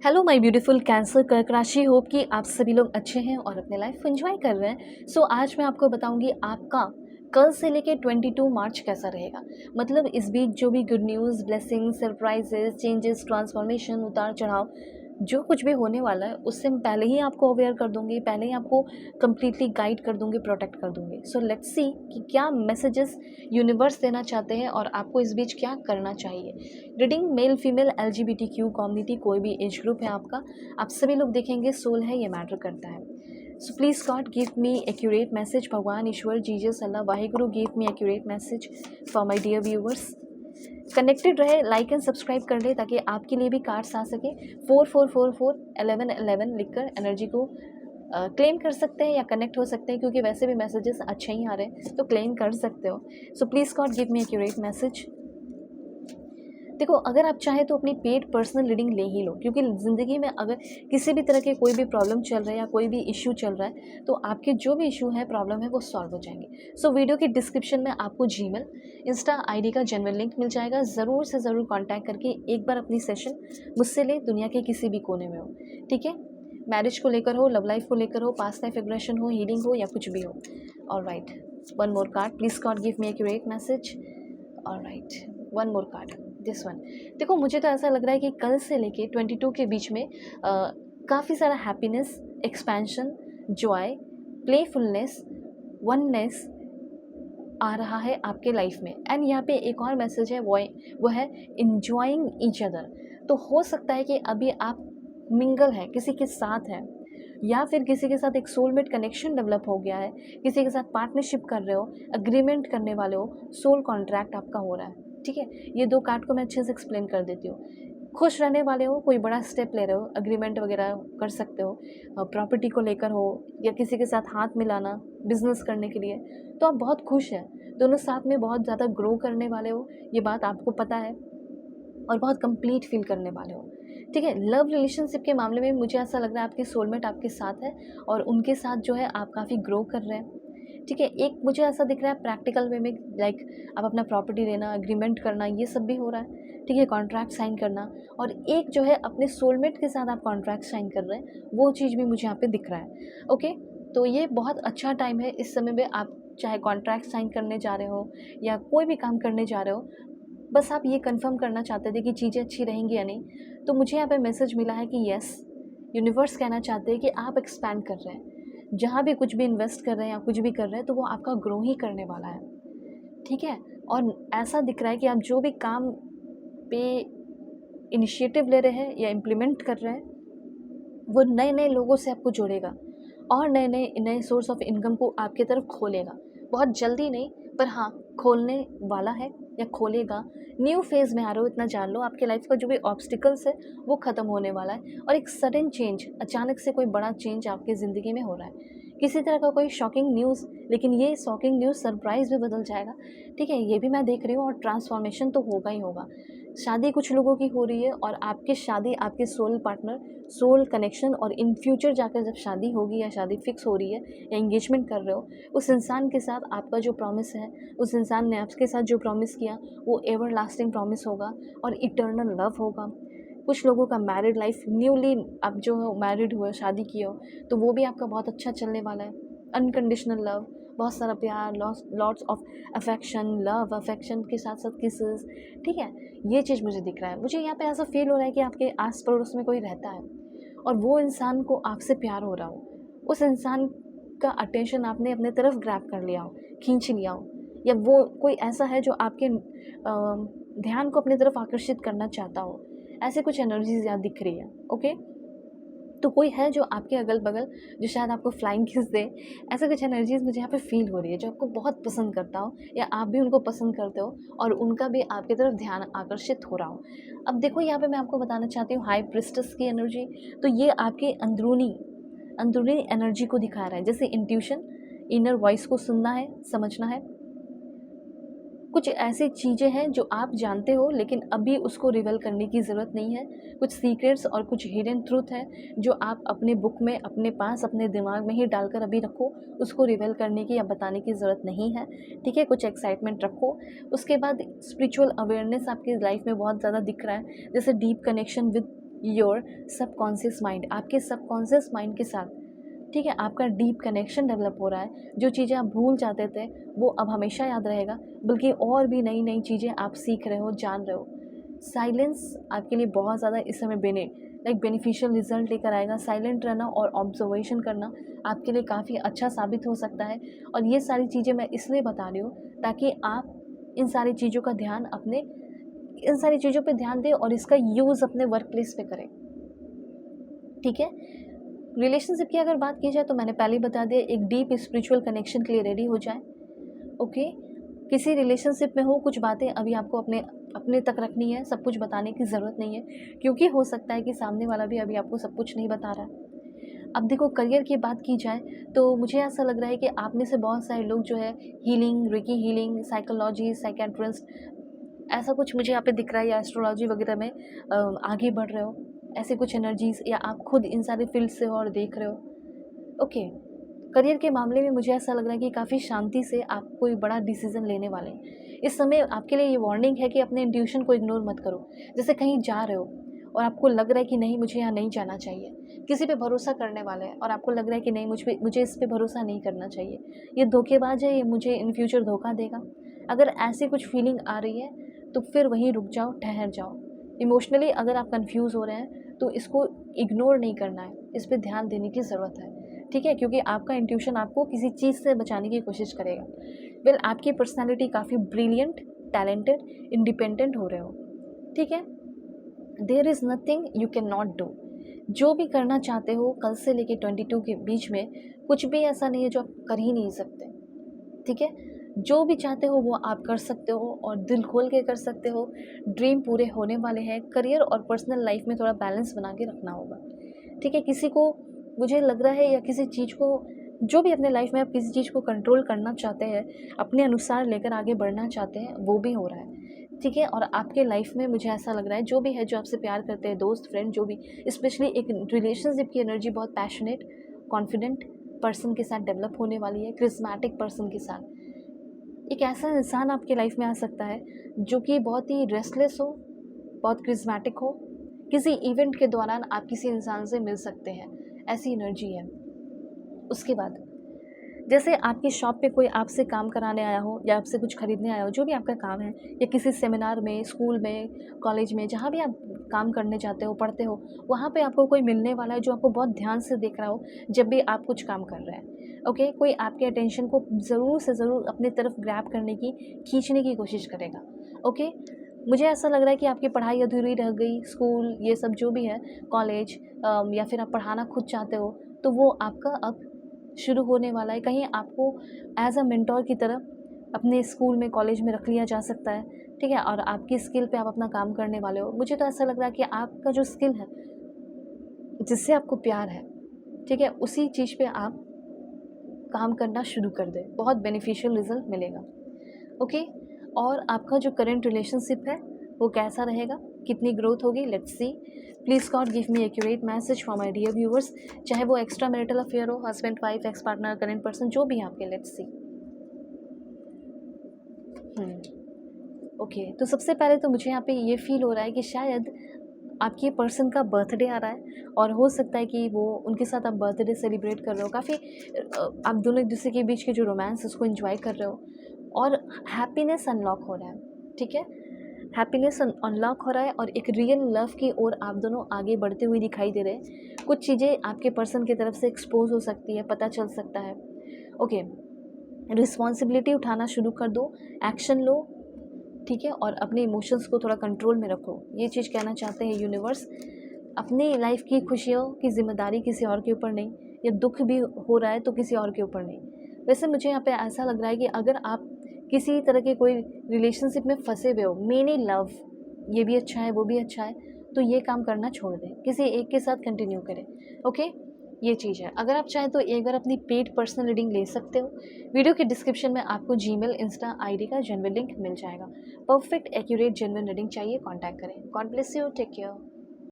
Hello my beautiful cancer कर्क राशि। Hope कि आप सभी लोग अच्छे हैं और अपने लाइफ को एंजॉय कर रहे हैं। सो आज मैं आपको बताऊंगी आपका कल से लेके 22 मार्च कैसा रहेगा। मतलब इस बीच जो भी good news, blessing, surprises, changes, transformation, उतार चढ़ाव जो कुछ भी होने वाला है उससे मैं पहले ही आपको अवेयर कर दूंगी, पहले ही आपको कंप्लीटली गाइड कर दूंगी, प्रोटेक्ट कर दूंगी। सो लेट्स सी कि क्या मैसेजेस यूनिवर्स देना चाहते हैं और आपको इस बीच क्या करना चाहिए। Reading male female LGBTQ community, कोई भी एज ग्रुप है आपका, आप सभी लोग देखेंगे, सोल है, ये मैटर करता है। So please God give me accurate message. भगवान, ईश्वर, Jesus, Allah, Waheguru, give me accurate message for my dear viewers. Connected रहे, लाइक एंड सब्सक्राइब कर ले ताकि आपके लिए भी कार्ड्स आ सके। 44441111 लिखकर एनर्जी को क्लेम कर सकते हैं या कनेक्ट हो सकते हैं, क्योंकि वैसे भी मैसेजेस अच्छे ही आ रहे हैं तो क्लेम कर सकते हो। सो please God give me accurate message. देखो, अगर आप चाहें तो अपनी पेड पर्सनल रीडिंग ले ही लो, क्योंकि ज़िंदगी में अगर किसी भी तरह के कोई भी प्रॉब्लम चल रहा है या कोई भी इशू चल रहा है तो आपके जो भी इशू है, प्रॉब्लम है, वो सॉल्व हो जाएंगे। सो वीडियो के डिस्क्रिप्शन में आपको जीमेल, इंस्टा आईडी का जेन्युइन लिंक मिल जाएगा। ज़रूर से ज़रूर कॉन्टैक्ट करके एक बार अपनी सेशन मुझसे ले, दुनिया के किसी भी कोने में हो, ठीक है। मैरिज को लेकर हो, लव लाइफ को लेकर हो, पास्ट लाइफ एग्रेशन हो, हीलिंग हो, या कुछ भी हो। Alright, one more card, please God give me accurate message. Alright, one more card, this one. देखो, मुझे तो ऐसा लग रहा है कि कल से लेके 22 के बीच में काफ़ी सारा happiness, expansion, joy, playfulness, oneness आ रहा है आपके लाइफ में। एंड यहाँ पे एक और मैसेज है, वो है इंजॉइंग ईच अदर। तो हो सकता है कि अभी आप मिंगल है, किसी के साथ है, या फिर किसी के साथ एक सोलमेट कनेक्शन डेवलप हो गया है, किसी के साथ पार्टनरशिप कर रहे हो, अग्रीमेंट करने वाले हो, सोल कॉन्ट्रैक्ट आपका हो रहा है, ठीक है। ये दो कार्ड को मैं अच्छे से एक्सप्लेन कर देती हूँ। खुश रहने वाले हो, कोई बड़ा स्टेप ले रहे हो, अग्रीमेंट वगैरह कर सकते हो, प्रॉपर्टी को लेकर हो, या किसी के साथ हाथ मिलाना बिजनेस करने के लिए, तो आप बहुत खुश हैं। दोनों साथ में बहुत ज़्यादा ग्रो करने वाले हो, ये बात आपको पता है, और बहुत कंप्लीट फील करने वाले हो, ठीक है। लव रिलेशनशिप के मामले में मुझे ऐसा लग रहा है आपकी सोलमेट आपके साथ है और उनके साथ जो है आप काफ़ी ग्रो कर रहे हैं, ठीक है। एक मुझे ऐसा दिख रहा है प्रैक्टिकल वे में, लाइक आप अपना प्रॉपर्टी लेना, एग्रीमेंट करना, ये सब भी हो रहा है, ठीक है, कॉन्ट्रैक्ट साइन करना। और एक जो है अपने सोलमेट के साथ आप कॉन्ट्रैक्ट साइन कर रहे हैं, वो चीज़ भी मुझे यहाँ पे दिख रहा है। ओके, तो ये बहुत अच्छा टाइम है। इस समय में आप चाहे कॉन्ट्रैक्ट साइन करने जा रहे हो या कोई भी काम करने जा रहे हो, बस आप ये कंफर्म करना चाहते थे कि चीज़ें अच्छी रहेंगी या नहीं, तो मुझे यहाँ पे मैसेज मिला है कि यस, यूनिवर्स कहना चाहते हैं कि आप एक्सपैंड कर रहे हैं। जहाँ भी कुछ भी इन्वेस्ट कर रहे हैं या कुछ भी कर रहे हैं तो वो आपका ग्रो ही करने वाला है, ठीक है। और ऐसा दिख रहा है कि आप जो भी काम पे इनिशिएटिव ले रहे हैं या इम्प्लीमेंट कर रहे हैं, वो नए नए लोगों से आपको जोड़ेगा और नए नए नए सोर्स ऑफ इनकम को आपकी तरफ खोलेगा। बहुत जल्दी नहीं, पर हाँ, खोलने वाला है या खोलेगा। न्यू फेज़ में आ रहे हो, इतना जान लो। आपके लाइफ का जो भी ऑब्स्टिकल्स है वो ख़त्म होने वाला है और एक सडन चेंज, अचानक से कोई बड़ा चेंज आपकी ज़िंदगी में हो रहा है। किसी तरह का कोई शॉकिंग न्यूज़, लेकिन ये शॉकिंग न्यूज़ सरप्राइज़ भी बदल जाएगा, ठीक है, ये भी मैं देख रही हूँ। और ट्रांसफॉर्मेशन तो होगा ही होगा। शादी कुछ लोगों की हो रही है और आपकी शादी, आपके सोल पार्टनर, सोल कनेक्शन, और इन फ्यूचर जाकर जब शादी होगी या शादी फिक्स हो रही है या एंगेजमेंट कर रहे हो, उस इंसान के साथ आपका जो प्रॉमिस है, उस इंसान ने आपके साथ जो प्रॉमिस किया, वो एवर लास्टिंग प्रॉमिस होगा और इटर्नल लव होगा। कुछ लोगों का मैरिड लाइफ, न्यूली आप जो हो मैरिड हुए, शादी किए हो, तो वो भी आपका बहुत अच्छा चलने वाला है। अनकंडीशनल लव, बहुत सारा प्यार, lots of affection, love affection के साथ साथ किसेस, ठीक है। ये चीज़ मुझे दिख रहा है। मुझे यहाँ पे ऐसा फील हो रहा है कि आपके आस पड़ोस में कोई रहता है और वो इंसान को आपसे प्यार हो रहा हो, उस इंसान का अटेंशन आपने अपने तरफ ग्रैब कर लिया हो, खींच लिया हो, या वो कोई ऐसा है जो आपके ध्यान को अपनी तरफ आकर्षित करना चाहता हो। ऐसे कुछ एनर्जीज यहाँ दिख रही है, ओके। तो कोई है जो आपके अगल बगल, जो शायद आपको फ्लाइंग किस दे। ऐसा कुछ एनर्जीज मुझे यहाँ पे फील हो रही है, जो आपको बहुत पसंद करता हो या आप भी उनको पसंद करते हो और उनका भी आपकी तरफ ध्यान आकर्षित हो रहा हो। अब देखो, यहाँ पे मैं आपको बताना चाहती हूँ हाई प्रिस्टस की एनर्जी। तो ये आपके अंदरूनी अंदरूनी एनर्जी को दिखा रहा है, जैसे इंट्यूशन, इनर वॉइस को सुनना है, समझना है। कुछ ऐसी चीज़ें हैं जो आप जानते हो लेकिन अभी उसको रिवील करने की ज़रूरत नहीं है। कुछ सीक्रेट्स और कुछ हिडन ट्रूथ है जो आप अपने बुक में, अपने पास, अपने दिमाग में ही डालकर अभी रखो। उसको रिवील करने की या बताने की ज़रूरत नहीं है, ठीक है। कुछ एक्साइटमेंट रखो। उसके बाद स्पिरिचुअल अवेयरनेस आपकी लाइफ में बहुत ज़्यादा दिख रहा है, जैसे deep connection with your subconscious mind, आपके सबकॉन्शियस माइंड के साथ, ठीक है, आपका डीप कनेक्शन डेवलप हो रहा है। जो चीज़ें आप भूल जाते थे वो अब हमेशा याद रहेगा, बल्कि और भी नई नई चीज़ें आप सीख रहे हो, जान रहे हो। साइलेंस आपके लिए बहुत ज़्यादा इस समय बेनिफिशियल रिजल्ट लेकर आएगा। साइलेंट रहना और ऑब्जर्वेशन करना आपके लिए काफ़ी अच्छा साबित हो सकता है। और ये सारी चीज़ें मैं इसलिए बता रही हूँ ताकि आप इन सारी चीज़ों पे ध्यान दें और इसका यूज़ अपने वर्क प्लेस पे करें, ठीक है। रिलेशनशिप की अगर बात की जाए तो मैंने पहले ही बता दिया, एक डीप स्पिरिचुअल कनेक्शन के लिए रेडी हो जाए। ओके, किसी रिलेशनशिप में हो, कुछ बातें अभी आपको अपने तक रखनी है, सब कुछ बताने की ज़रूरत नहीं है, क्योंकि हो सकता है कि सामने वाला भी अभी आपको सब कुछ नहीं बता रहा है। अब देखो, करियर की बात की जाए तो मुझे ऐसा लग रहा है कि आप में से बहुत सारे लोग जो है healing, recce healing, psychology, psychiatrist, ऐसा कुछ मुझे यहाँ पे दिख रहा है, या एस्ट्रोलॉजी वगैरह में आगे बढ़ रहे हो, ऐसे कुछ एनर्जीज, या आप खुद इन सारे फील्ड से हो और देख रहे हो। ओके, करियर के मामले में मुझे ऐसा लग रहा है कि काफ़ी शांति से आप कोई बड़ा डिसीजन लेने वाले हैं। इस समय आपके लिए ये वार्निंग है कि अपने इंट्यूशन को इग्नोर मत करो। जैसे कहीं जा रहे हो और आपको लग रहा है कि नहीं, मुझे यहाँ नहीं जाना चाहिए, किसी पे भरोसा करने वाले हैं और आपको लग रहा है कि नहीं, मुझे इस पे भरोसा नहीं करना चाहिए, ये धोखेबाज है, ये मुझे इन फ्यूचर धोखा देगा। अगर ऐसी कुछ फीलिंग आ रही है तो फिर वहीं रुक जाओ, ठहर जाओ। इमोशनली अगर आप कंफ्यूज हो रहे हैं तो इसको इग्नोर नहीं करना है, इस पर ध्यान देने की ज़रूरत है, ठीक है, क्योंकि आपका इंट्यूशन आपको किसी चीज़ से बचाने की कोशिश करेगा। वेल, आपकी पर्सनालिटी काफ़ी ब्रिलियंट, टैलेंटेड, इंडिपेंडेंट हो रहे हो, ठीक है। There is nothing you can not do. जो भी करना चाहते हो कल से लेके 22 के बीच में, कुछ भी ऐसा नहीं है जो आप कर ही नहीं सकते, ठीक है। जो भी चाहते हो वो आप कर सकते हो और दिल खोल के कर सकते हो। ड्रीम पूरे होने वाले हैं। करियर और पर्सनल लाइफ में थोड़ा बैलेंस बना के रखना होगा, ठीक है। किसी को, मुझे लग रहा है, या किसी चीज़ को, जो भी अपने लाइफ में आप किसी चीज़ को कंट्रोल करना चाहते हैं, अपने अनुसार लेकर आगे बढ़ना चाहते हैं, वो भी हो रहा है, ठीक है। और आपके लाइफ में मुझे ऐसा लग रहा है, जो भी है, जो आपसे प्यार करते हैं, दोस्त, फ्रेंड, जो भी, स्पेशली एक रिलेशनशिप की एनर्जी बहुत पैशनेट, कॉन्फिडेंट पर्सन के साथ डेवलप होने वाली है, क्रिस्मेटिक पर्सन के साथ। एक ऐसा इंसान आपके लाइफ में आ सकता है जो कि बहुत ही रेस्टलेस हो, बहुत क्रिस्मेटिक हो। किसी इवेंट के दौरान आप किसी इंसान से मिल सकते हैं, ऐसी एनर्जी है। उसके बाद, जैसे आपकी शॉप पे कोई आपसे काम कराने आया हो या आपसे कुछ खरीदने आया हो, जो भी आपका काम है, या किसी सेमिनार में, स्कूल में, कॉलेज में, जहाँ भी आप काम करने जाते हो, पढ़ते हो, वहाँ पे आपको कोई मिलने वाला है जो आपको बहुत ध्यान से देख रहा हो जब भी आप कुछ काम कर रहे हैं। ओके, कोई आपके अटेंशन को ज़रूर से ज़रूर अपनी तरफ ग्रैब करने की, खींचने की कोशिश करेगा। ओके, मुझे ऐसा लग रहा है कि आपकी पढ़ाई अधूरी रह गई, स्कूल, ये सब जो भी है, कॉलेज, या फिर आप पढ़ाना खुद चाहते हो, तो वो आपका अब शुरू होने वाला है। कहीं आपको एज अ मेंटोर की तरह अपने स्कूल में, कॉलेज में रख लिया जा सकता है, ठीक है। और आपकी स्किल पे आप अपना काम करने वाले हो। मुझे तो ऐसा लग रहा है कि आपका जो स्किल है, जिससे आपको प्यार है, ठीक है, उसी चीज़ पे आप काम करना शुरू कर दें, बहुत बेनिफिशियल रिजल्ट मिलेगा। ओके, और आपका जो करंट रिलेशनशिप है वो कैसा रहेगा, कितनी ग्रोथ होगी, let's see. Please God give me accurate message for my dear viewers, चाहे वो एक्स्ट्रा मैरिटल अफेयर हो, husband, wife, ex partner, current person, जो भी आपके, लेट्स सी। ओके, तो सबसे पहले तो मुझे यहाँ पे ये फील हो रहा है कि शायद आपके पर्सन का बर्थडे आ रहा है, और हो सकता है कि वो, उनके साथ आप बर्थडे सेलिब्रेट कर रहे हो, काफ़ी आप दोनों एक दूसरे के बीच के जो रोमांस उसको एंजॉय कर रहे हो, और हैप्पीनेस अनलॉक हो रहा है, ठीक है। हैप्पीनेस अनलॉक हो रहा है और एक रियल लव की ओर आप दोनों आगे बढ़ते हुए दिखाई दे रहे हैं। कुछ चीज़ें आपके पर्सन की तरफ से एक्सपोज हो सकती है, पता चल सकता है। ओके, रिस्पॉन्सिबिलिटी उठाना शुरू कर दो, एक्शन लो, ठीक है, और अपने इमोशंस को थोड़ा कंट्रोल में रखो। ये चीज़ कहना चाहते हैं यूनिवर्स। अपनी लाइफ की खुशियों की जिम्मेदारी किसी और के ऊपर नहीं, या दुख भी हो रहा है तो किसी और के ऊपर नहीं। वैसे मुझे यहाँ पे ऐसा लग रहा है कि अगर आप किसी तरह के कोई रिलेशनशिप में फंसे हुए हो, मेनली लव, ये भी अच्छा है, वो भी अच्छा है, तो ये काम करना छोड़ दें, किसी एक के साथ कंटिन्यू करें। ओके, ये चीज़ है। अगर आप चाहें तो एक बार अपनी पेड पर्सनल रीडिंग ले सकते हो। वीडियो के डिस्क्रिप्शन में आपको जीमेल, इंस्टा आईडी का जेन्युइन लिंक मिल जाएगा। परफेक्ट, एक्यूरेट, जेन्युइन रीडिंग चाहिए, कॉन्टैक्ट करें। God bless you, take care.